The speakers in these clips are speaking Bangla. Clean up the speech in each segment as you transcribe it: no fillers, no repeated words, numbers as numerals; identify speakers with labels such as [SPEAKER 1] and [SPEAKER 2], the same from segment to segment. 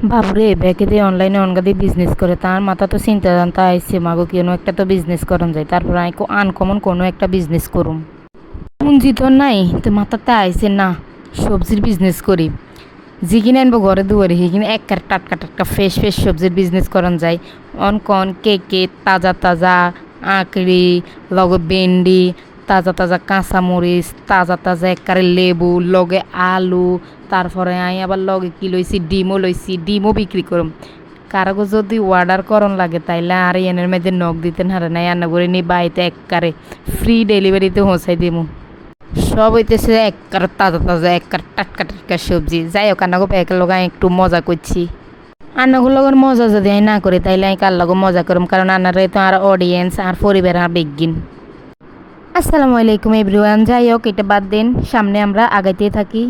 [SPEAKER 1] বাবরে ব্যাকে দিয়ে অনলাইনে অনগাদি বিজনেস করে তার মাথা তো চিন্তা জানতা আইসে মাগো কোনো একটা তো বিজনেস করন যায় তারপর আমি আনকমন কোনো একটা বিজনেস করুম পুঁজি তো নাই তো মাথাতে আইসে না সবজির বিজনেস করি যিকিনে আনবো ঘরে দুয়ারে সেইখানে একবার টাটকা টাটকা ফ্রেশ ফ্রেশ সবজির বিজনেস করন যায় অনকন কেকে তাজা তাজা আঁকড়ি লগে ভেন্ডি তাজা তাজা কাঁচামরিচ তাজা তাজা একবারে লেবু লগে আলু তারপরে আই আবার লগে কি লইছি ডিমও বিক্রি করুম কারো যদি অর্ডার করন লাগে তাইলে আর এনের মধ্যে নখ দিতেন হারে নাই রান্না করে নি বাড়িতে একবারে ফ্রি ডেলিভারিতে পৌঁছাই দিমু সব হইতেছে একবার তাজা তাজা একবার টাটকা টাটকা সবজি যাই হোক আন্নাগো প্যাকের লোক আমি একটু মজা করছি আন্নাগুলো লগর মজা যদি আমি না করি তাইলে আমি কার লগো মজা করুম কারণ আন্নারে তো আর অডিয়েন্স আর পরিবার আর বেগিন। আসসালামু আলাইকুম এভরিওয়ান, যাই হোক এটা বাদ দিন, সামনে আমরা আগাইতে থাকি।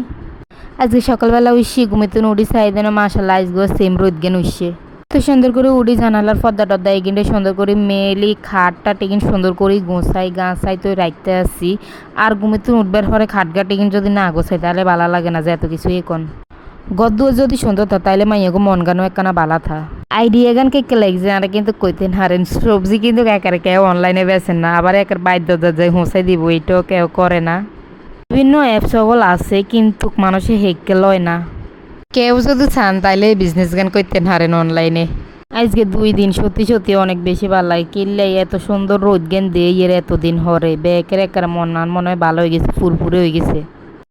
[SPEAKER 1] আজকে সকালবেলা উঠছি ঘুমিতে উঠি চাই দেন মাশাল্লাহ আজকে সেম রোদ গেন উঠছে তো সুন্দর করে উঠি জানালার পর্দা টর্দা এগিনটা সুন্দর করে মেলি খাটটা টেকিন সুন্দর করে গোছাই গাছাই তো রাখতে আসছি। আর ঘুমিতে উঠবার পরে খাটগা টেকিন যদি না গোছাই তাহলে ভালো লাগে না যে এত কিছু এখন গদ্দু যদি সুন্দর থা তাইলে মাইয়াগো মন গানও একখানা বালা থা আইডিয়া গান কে লাগছে আর কিন্তু কইতেন হারেন সবজি কিন্তু একারে কেউ অনলাইনে বেছেন না আবার একের বাধ্য যায় হোঁসাই দিব এটাও কেউ করে না। বিভিন্ন অ্যাপ সকল আছে কিন্তু মানুষে হেককে লয় না। কেউ যদি চান তাইলে বিজনেস গান করতেন হারেন অনলাইনে। আজকে 2 দিন সত্যি সত্যি অনেক বেশি ভালো লাগে কিনলে এত সুন্দর রোদ জ্ঞান দিয়ে এর এতদিন হরে ব্যাকের একার মনে হয় ভালো হয়ে গেছে ফুরফুরে হয়ে গেছে।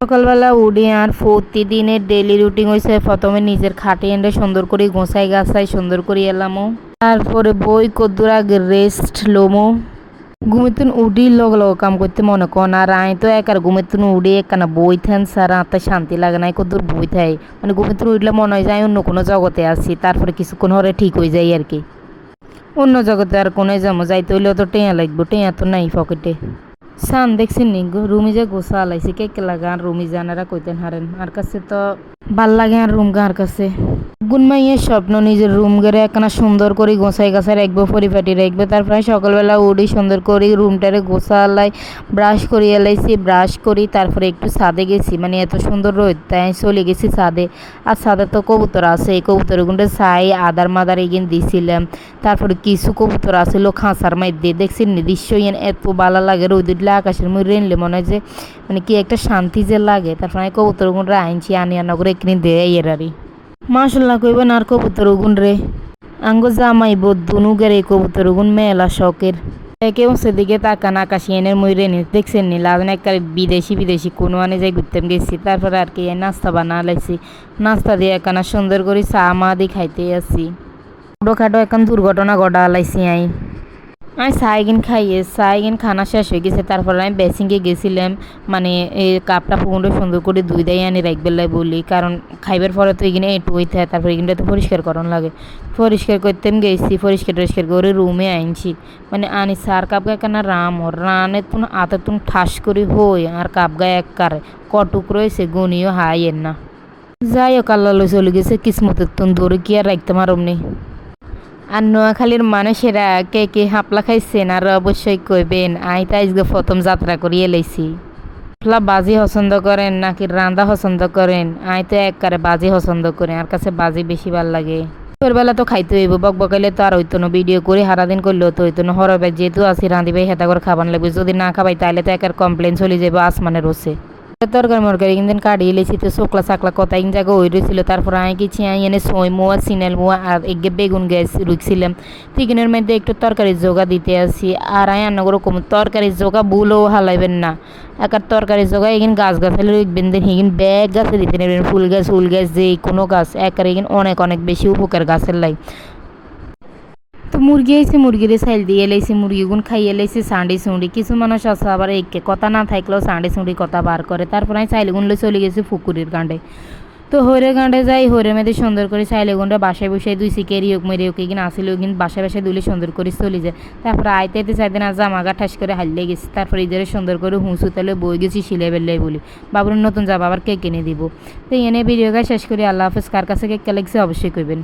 [SPEAKER 1] সকালবেলা উঠি আর প্রতিদিনের ডেলি রুটিন হয়েছে প্রথমে নিজের খাটে এনে সুন্দর করে গোছাই গাছাই সুন্দর করে এলামো তারপরে বই কদ্দুর আগে রেস্ট লোমো ঘুমেতুন উডি লগ লগ কাম করতে মনে কর আর আই তো একার ঘুমেতুন উডি একখানা বই থান সারা আত্মায় শান্তি লাগে নাই কদ্দুর বই থাই মানে ঘুমেতুন উঠলে মনে হয় যায় অন্য কোনো জগতে আছি তারপরে কিছুক্ষণ হরে ঠিক হয়ে যায় আর কি অন্য জগতে আর কোনো যাবো যাইতে হইলেও তো টেঁয়া লাগবো টেঁয়া তো নাই পকেটে সান দেখছেন নি রুমি যে গোসা আলাইছি কে লাগে আর রুমি জানারা কইতেন হারেন আর কাছে তো ভাল লাগে আর রুম গার কাছে গুনমাইয়ের স্বপ্ন নিজের রুম গেড়ে একখানা সুন্দর করে গোছাই গাছাই রাখবো পরিপাটি রাখবে তারপরে সকালবেলা উঠি সুন্দর করে রুমটারে গোছা আলাই ব্রাশ করি এলাইছি ব্রাশ করি তারপরে একটু ছাদে গেছি মানে এত সুন্দর রোদ তাই চলে গেছি ছাদে আর ছাদে তো কবুতর আছে এই কবুতর গুন্ডে ছাই আদার মাদার এগিয়ে দিছিলাম তারপরে কিছু কবুতর আছিল খাঁচার মাইর দেখছি দৃশ্য এত ভালো লাগে রোদ উঠলে আকাশের মধ্যে রেনলে মনে হয় যে মানে কি একটা শান্তি যে লাগে তারপরে আমি কবুতর গুন্ডে আনছি আনি নগরে এখানে দেয় এরারি মাশাল্লাহ কইবেন আর কবুতর উগুন রে আঙ্গো জামাইব দুনুগের এই কবুতর উগুন মেলা শখের কেউ সেদিকে তাকান আকাশি এনের ময়ূরে নি দেখছেন নি লাভেন একটা বিদেশি কোনো আনে যাই ঘুরতে গেছি তারপরে আর কি নাস্তা বানা লাইছি নাস্তা দিয়ে একখানা সুন্দর করে চা মা দিয়ে খাইতে আসি ছোটোখাটো এখন দুর্ঘটনা ঘটা লাইছি আমি চাইগিন খাইয়ে চাইগিন খানা শেষ হয়ে গেছে তারপরে আমি বেসিংয়ে গেছিলাম মানে এই কাপটা পুকুরে সুন্দর করে ধুই দেয় আনি রাখবেলাই বলি কারণ খাইবার পরে তো এখানে একটু হইতে হয় তারপরে এখানটা তো পরিষ্কার করান লাগে পরিষ্কার করতে গেছি পরিষ্কার করে রুমে আনছি মানে আনি সার কাপ গায়ে কেন রানে তুন আতে তুন ঠাস করে হই আর কাপ গায়ে এক কারে কটুক রয়েছে গুনিও হাইয়ের না যাই হোক আল্লাহ চলে গেছে কিসমতের তুন ধরে কি আর রাখতে পারমনি। আর নোয়াখালীর মানুষেরা কে কে হাপলা খাইছেন আর অবশ্যই কইবেন আই তো আজকে প্রথম যাত্রা করিয়ে লাইছি হাপলা বাজি পছন্দ করেন নাকি রান্দা পছন্দ করেন আই তো একবারে বাজি পছন্দ করেন আর কাছে বাজি বেশি ভাল লাগে বেলা তো খাইতে হইব বকবকাইলে তো আর হইতো না ভিডিও করে সারাদিন করলেও তো হইতো না হরবে যেহেতু আসি রাঁধি ভাই হেতা করে খাবার লাগবে যদি না খাবাই তাহলে তো একার কমপ্লেন চলে যাবো আসমানের রোসে তরকারি কিন্তু কাটিয়ে লেছি তো শুকলা চাকলা কথা ইন জায়গা ওই রয়েছিল তারপর আমি কিছু এনে সই মোয়া সিনেল মোয়া আর এগে বেগুন গ্যাস রুখছিলাম চিকেনের মধ্যে একটু তরকারি জোগা দিতে আসি আর আমি রান্না করে কম তরকারি জোগা ভুলও হালাইবেন না একার তরকারি জোগা এগিন গাছ গাছালে রুখবেন দেন এগিন ব্যাগ গাছে দিতে নেবেন ফুল গাছ যে কোনো গাছ একার এগিন অনেক বেশি উপকার গাছের লাই তো মুরগি আইসি মুরগিরে চাইল দিয়ে এলাইছি মুরগিগুন খাইয়ে এলাইছি সাঁড়ি সুঁড়ি কিছু মানুষ আছে আবার একে কথা না থাকলেও সাঁড়ি সুঁড়ি কথা বার করে তারপর আমি চাইলেগুন লই চলে গেছি পুকুরের গাঁডে তো হরে গাঁডে যাই হরে মেয়েদের সুন্দর করে চাইলেগুনটা বাসায় বসায় দুই সিকেরি হোক মেরে হোক কিনা আসলে কিন্তু বাসায় দুলে সুন্দর করে চলে যায় তারপরে আইতে চাইতে না জামাগা ঠাস করে হারিয়ে গেছি তারপর ইদারে সুন্দর করে হুঁসু তালে বই গেছি শিলে বেল্লাই বলি বাবুর নতুন যাবা আবার কেক কিনে দিব তো এনে ভিডিওটা শেষ করি আল্লাহ হাফেজ কার কাছে কেক লাগছে অবশ্যই করবেন।